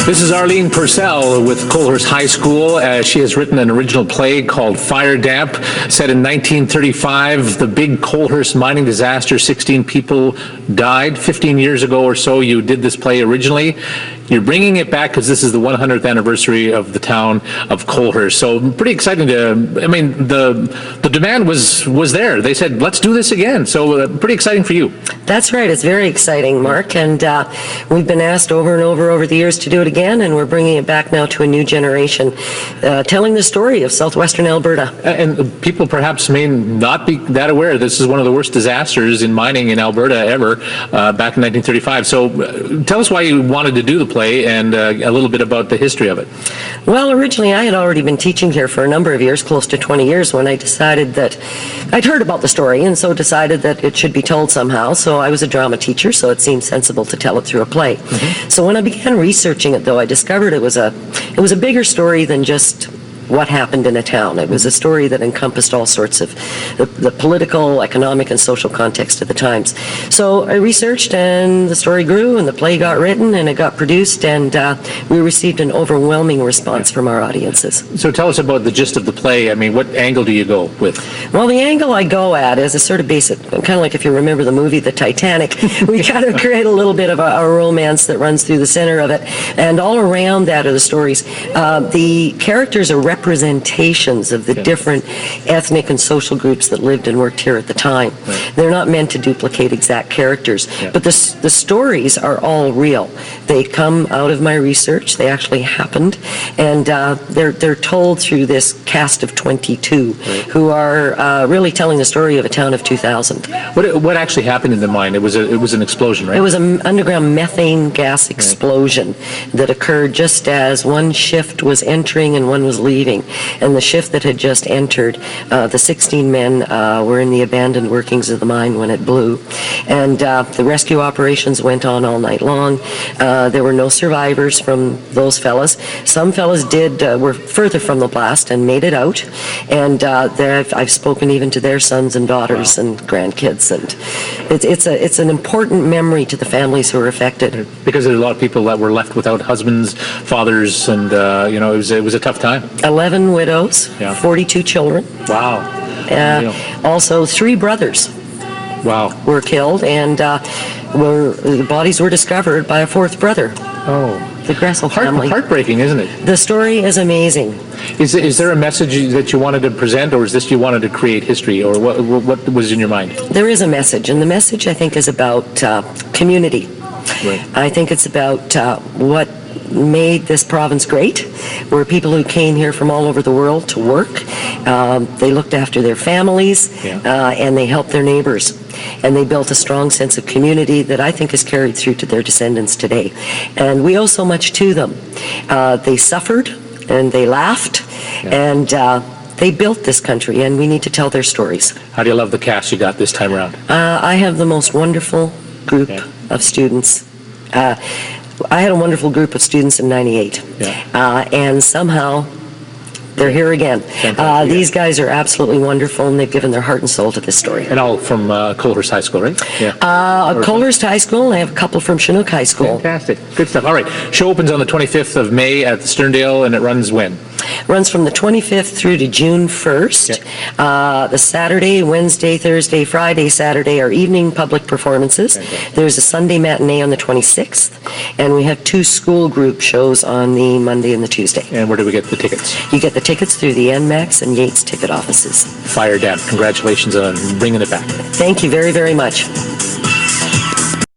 This is Arlene Purcell with Colehurst High School. She has written an original play called Fire Damp, set in 1935. The big Colehurst mining disaster, 16 people died. 15 years ago or so, you did this play originally. You're bringing it back because this is the 100th anniversary of the town of Colehurst. So pretty exciting the demand was there. They said, let's do this again. So pretty exciting for you. That's right. It's very exciting, Mark. And we've been asked over and over the years to do it again, and we're bringing it back now to a new generation, telling the story of southwestern Alberta. And people perhaps may not be that aware. This is one of the worst disasters in mining in Alberta ever back in 1935. So tell us why you wanted to do the play and a little bit about the history of it. Well, originally I had already been teaching here for a number of years, close to 20 years, when I decided that I'd heard about the story and so decided that it should be told somehow. So I was a drama teacher, so it seemed sensible to tell it through a play. Mm-hmm. So when I began researching it, though, I discovered it was a bigger story than just what happened in a town. It was a story that encompassed all sorts of the political, economic, and social context of the times. So I researched, and the story grew, and the play got written, and it got produced, and we received an overwhelming response from our audiences. So tell us about the gist of the play. I mean, what angle do you go with? Well, the angle I go at is a sort of basic, kind of like if you remember the movie The Titanic, we kind of create a little bit of a romance that runs through the center of it, and all around that are the stories. The characters are representations of the different ethnic and social groups that lived and worked here at the time. Right. They're not meant to duplicate exact characters, but the stories are all real. They come out of my research. They actually happened, and they're told through this cast of 22 who are really telling the story of a town of 2,000. What actually happened in the mine? It was an explosion, right? It was an underground methane gas explosion that occurred just as one shift was entering and one was leaving. And the shift that had just entered, the 16 men were in the abandoned workings of the mine when it blew. And the rescue operations went on all night long. There were no survivors from those fellas. Some fellas were further from the blast and made it out. And I've spoken even to their sons and daughters and grandkids. And it's an important memory to the families who were affected. Because there are a lot of people that were left without husbands, fathers, and it was a tough time. 11 widows, 42 children. Wow. Also, 3 brothers were killed, and the bodies were discovered by a 4th brother. Oh. The Gressel family. Heartbreaking, isn't it? The story is amazing. Is there a message that you wanted to present, or is this you wanted to create history, or what was in your mind? There is a message, and the message, I think, is about community. Right. I think it's about what made this province great. Were people who came here from all over the world to work. They looked after their families, and they helped their neighbors. And they built a strong sense of community that I think is carried through to their descendants today. And we owe so much to them. They suffered, and they laughed, and they built this country, and we need to tell their stories. How do you love the cast you got this time around? I have the most wonderful group of students. I had a wonderful group of students in '98, and somehow they're here again. These guys are absolutely wonderful, and they've given their heart and soul to this story. And all from Colehurst High School, right? Colehurst High School, and I have a couple from Chinook High School. Fantastic. Good stuff. All right. Show opens on the 25th of May at the Sterndale, and it runs when? Runs from the 25th through to June 1st. The Saturday, Wednesday, Thursday, Friday, Saturday are evening public performances. There's a Sunday matinee on the 26th, and we have 2 school group shows on the Monday and the Tuesday. And where do we get the tickets? You get the tickets through the NMAX and Yates ticket offices. Fire Damp. Congratulations on bringing it back. Thank you very, very much.